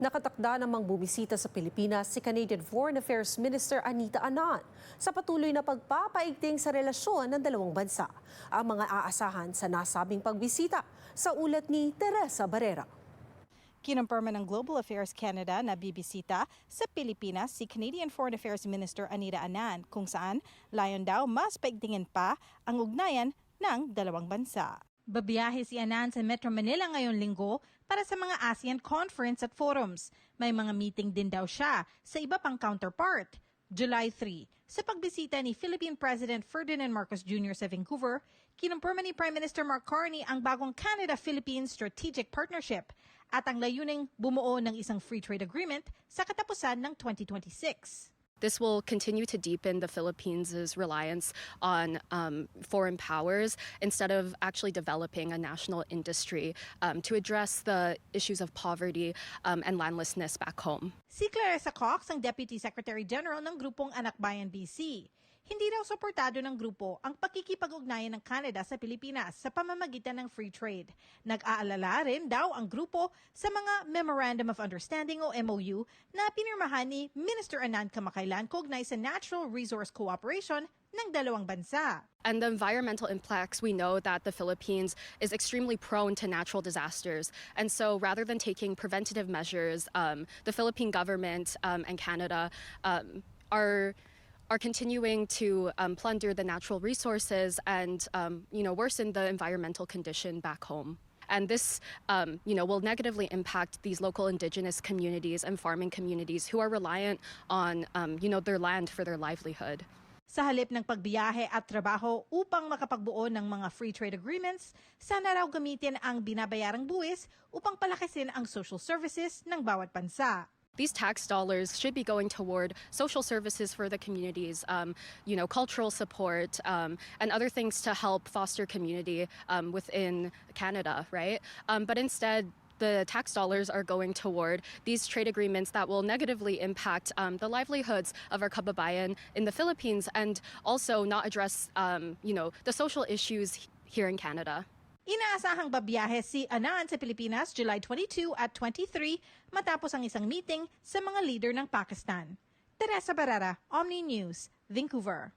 Nakatakda namang bumisita sa Pilipinas si Canadian Foreign Affairs Minister Anita Anan sa patuloy na pagpapaigting sa relasyon ng dalawang bansa. Ang mga aasahan sa nasabing pagbisita sa ulat ni Teresa Barrera. Kinumpirma ng Global Affairs Canada na bibisita sa Pilipinas si Canadian Foreign Affairs Minister Anita Anan kung saan layon daw mas paigtingin pa ang ugnayan ng dalawang bansa. Babiyahe si Anan sa Metro Manila ngayong linggo para sa mga ASEAN Conference at Forums. May mga meeting din daw siya sa iba pang counterpart. July 3, sa pagbisita ni Philippine President Ferdinand Marcos Jr. sa Vancouver, kinumpirma ni Prime Minister Mark Carney ang bagong Canada-Philippines Strategic Partnership at ang layuning bumuo ng isang free trade agreement sa katapusan ng 2026. This will continue to deepen the Philippines' reliance on foreign powers instead of actually developing a national industry to address the issues of poverty and landlessness back home. Si Clarissa Cox, ang Deputy Secretary General ng grupong Anak Bayan BC. Hindi daw suportado ng grupo ang pakikipag-ugnayan ng Canada sa Pilipinas sa pamamagitan ng free trade. Nag-aalala rin daw ang grupo sa mga Memorandum of Understanding o MOU na pinirmahan ni Minister Anan kamakailan kaugnay sa natural resource cooperation ng dalawang bansa. And the environmental impacts, we know that the Philippines is extremely prone to natural disasters. And so rather than taking preventative measures, the Philippine government and Canada are continuing to plunder the natural resources and worsen the environmental condition back home. And this will negatively impact these local indigenous communities and farming communities who are reliant on their land for their livelihood. Sa halip ng pagbiyahe at trabaho upang makapagbuo ng mga free trade agreements, sana raw gamitin ang binabayarang buwis upang palakasin ang social services ng bawat bansa. These tax dollars should be going toward social services for the communities, cultural support, and other things to help foster community within Canada, right? But instead, the tax dollars are going toward these trade agreements that will negatively impact the livelihoods of our kababayan in the Philippines and also not address, the social issues here in Canada. Inaasahang babiyahe si Anan sa Pilipinas July 22 at 23 matapos ang isang meeting sa mga leader ng Pakistan. Teresa Barrera, Omni News, Vancouver.